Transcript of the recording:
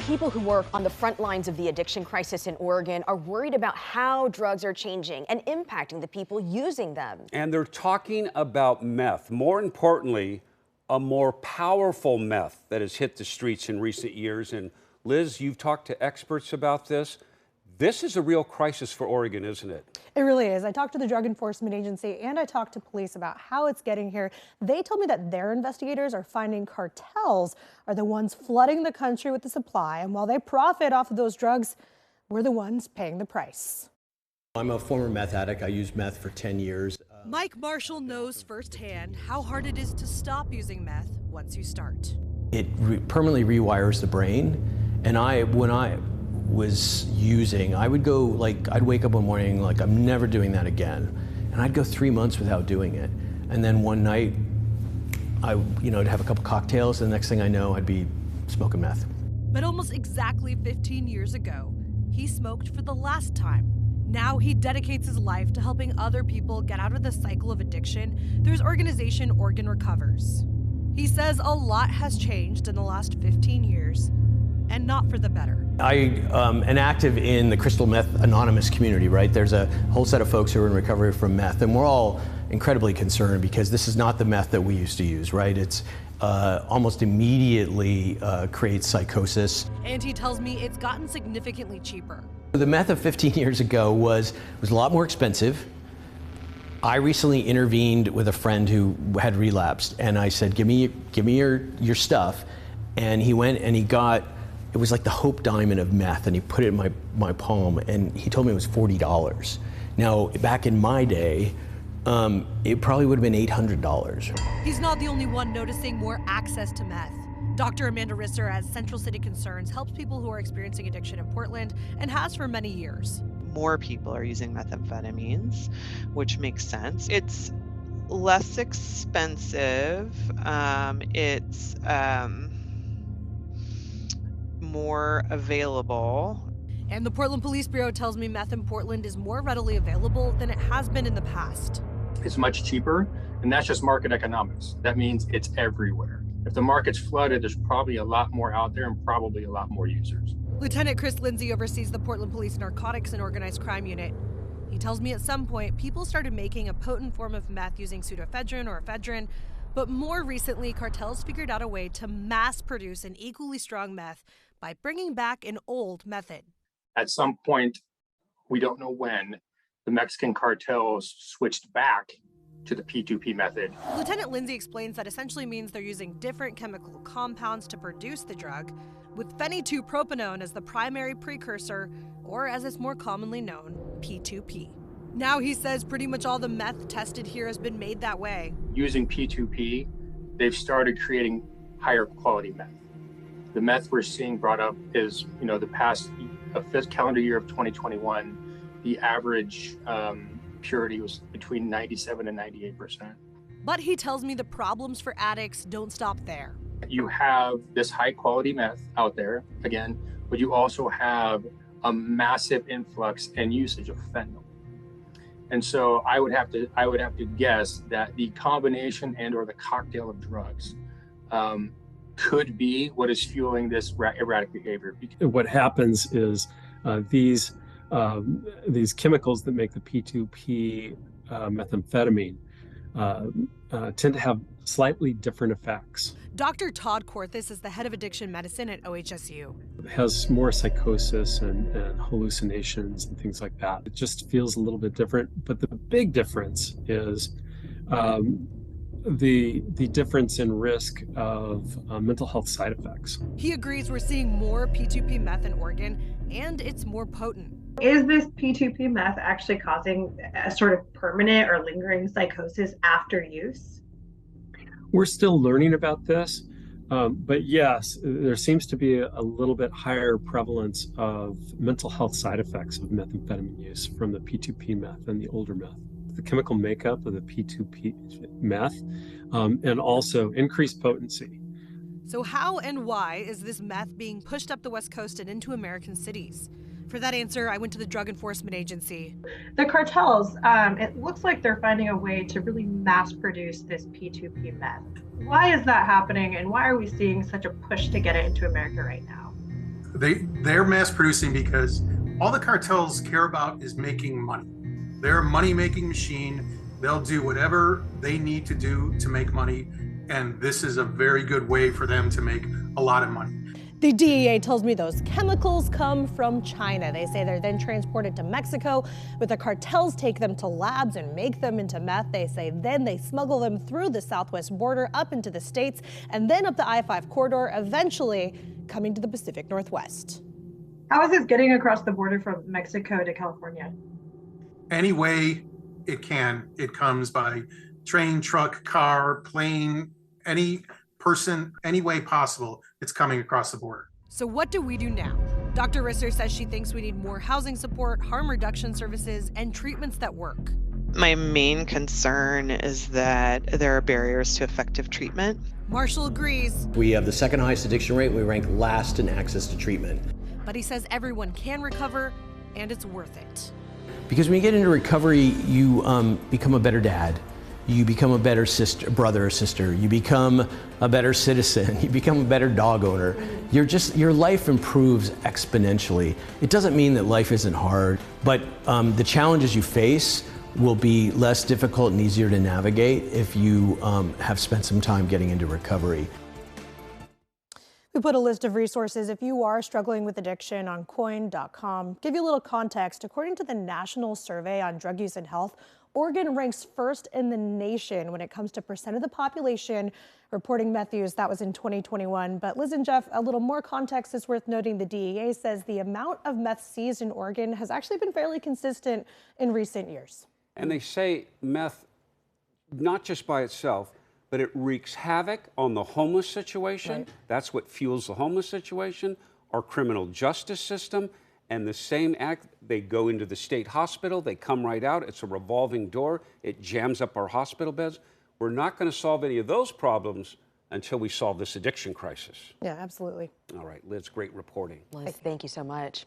People who work on the front lines of the addiction crisis in Oregon are worried about how drugs are changing and impacting the people using them. And they're talking about meth. More importantly, a more powerful meth that has hit the streets in recent years. And Liz, you've talked to experts about this. This is a real crisis for Oregon, isn't it? It really is. I talked to the Drug Enforcement Agency and I talked to police about how it's getting here. They told me that their investigators are finding cartels are the ones flooding the country with the supply. And while they profit off of those drugs, we're the ones paying the price. I'm a former meth addict. I used meth for 10 years. Mike Marshall knows firsthand how hard it is to stop using meth once you start. It permanently rewires the brain. And when I was using, I would go, I'd wake up one morning like, I'm never doing that again. And I'd go 3 months without doing it. And then one night, I'd have a couple cocktails, and the next thing I know, I'd be smoking meth. But almost exactly 15 years ago, he smoked for the last time. Now he dedicates his life to helping other people get out of the cycle of addiction through his organization, Oregon Recovers. He says a lot has changed in the last 15 years, and not for the better. I am active in the Crystal Meth Anonymous community, right? There's a whole set of folks who are in recovery from meth, and we're all incredibly concerned because this is not the meth that we used to use, right? It's almost immediately creates psychosis. And he tells me it's gotten significantly cheaper. The meth of 15 years ago was a lot more expensive. I recently intervened with a friend who had relapsed, and I said, give me your stuff. And he went and he got, it was like the Hope Diamond of meth, and he put it in my palm, and he told me it was $40. Now, back in my day, it probably would have been $800. He's not the only one noticing more access to meth. Dr. Amanda Risser at Central City Concerns helps people who are experiencing addiction in Portland and has for many years. More people are using methamphetamines, which makes sense. It's less expensive. It's more available. And the Portland Police Bureau tells me meth in Portland is more readily available than it has been in the past. It's much cheaper, and that's just market economics. That means it's everywhere. If the market's flooded, there's probably a lot more out there and probably a lot more users. Lieutenant Chris Lindsay oversees the Portland Police Narcotics and Organized Crime Unit. He tells me at some point, people started making a potent form of meth using pseudoephedrine or ephedrine, but more recently, cartels figured out a way to mass produce an equally strong meth by bringing back an old method. At some point, we don't know when, the Mexican cartels switched back to the P2P method. Lieutenant Lindsay explains that essentially means they're using different chemical compounds to produce the drug, with phenytopropanone as the primary precursor, or as it's more commonly known, P2P. Now he says pretty much all the meth tested here has been made that way. Using P2P, they've started creating higher quality meth. The meth we're seeing brought up is, the past fifth calendar year of 2021, the average purity was between 97 and 98%. But he tells me the problems for addicts don't stop there. You have this high quality meth out there, again, but you also have a massive influx and usage of fentanyl. And so I would have to guess that the combination and or the cocktail of drugs could be what is fueling this erratic behavior. What happens is these chemicals that make the P2P methamphetamine tend to have slightly different effects. Dr. Todd Korthus is the head of addiction medicine at OHSU. It has more psychosis and hallucinations and things like that. It just feels a little bit different. But the big difference is the difference in risk of mental health side effects. He agrees we're seeing more P2P meth in Oregon, and it's more potent. Is this P2P meth actually causing a sort of permanent or lingering psychosis after use? We're still learning about this, but yes, there seems to be a little bit higher prevalence of mental health side effects of methamphetamine use from the P2P meth and the older meth. The chemical makeup of the P2P meth, and also increased potency. So how and why is this meth being pushed up the West Coast and into American cities? For that answer, I went to the Drug Enforcement Agency. The cartels, it looks like they're finding a way to really mass produce this P2P meth. Why is that happening, and why are we seeing such a push to get it into America right now? They're mass producing because all the cartels care about is making money. They're a money-making machine. They'll do whatever they need to do to make money, and this is a very good way for them to make a lot of money. The DEA tells me those chemicals come from China. They say they're then transported to Mexico, but the cartels take them to labs and make them into meth. They say then they smuggle them through the southwest border up into the states and then up the I-5 corridor, eventually coming to the Pacific Northwest. How is this getting across the border from Mexico to California? Any way it can, it comes by train, truck, car, plane, any person, any way possible, it's coming across the border. So what do we do now? Dr. Risser says she thinks we need more housing support, harm reduction services, and treatments that work. My main concern is that there are barriers to effective treatment. Marshall agrees. We have the second highest addiction rate. We rank last in access to treatment. But he says everyone can recover, and it's worth it. Because when you get into recovery, you become a better dad. You become a better brother or sister. You become a better citizen. You become a better dog owner. Your life improves exponentially. It doesn't mean that life isn't hard, but the challenges you face will be less difficult and easier to navigate if you have spent some time getting into recovery. We put a list of resources if you are struggling with addiction on coin.com. Give you a little context. According to the National Survey on Drug Use and Health, Oregon ranks first in the nation when it comes to percent of the population reporting meth use. That was in 2021. But Liz and Jeff, a little more context is worth noting. The DEA says the amount of meth seized in Oregon has actually been fairly consistent in recent years. And they say meth, not just by itself, but it wreaks havoc on the homeless situation. Right. That's what fuels the homeless situation, our criminal justice system, and the same act, they go into the state hospital, they come right out, it's a revolving door, it jams up our hospital beds. We're not going to solve any of those problems until we solve this addiction crisis. Yeah, absolutely. All right, Liz, great reporting. Liz, thank you so much.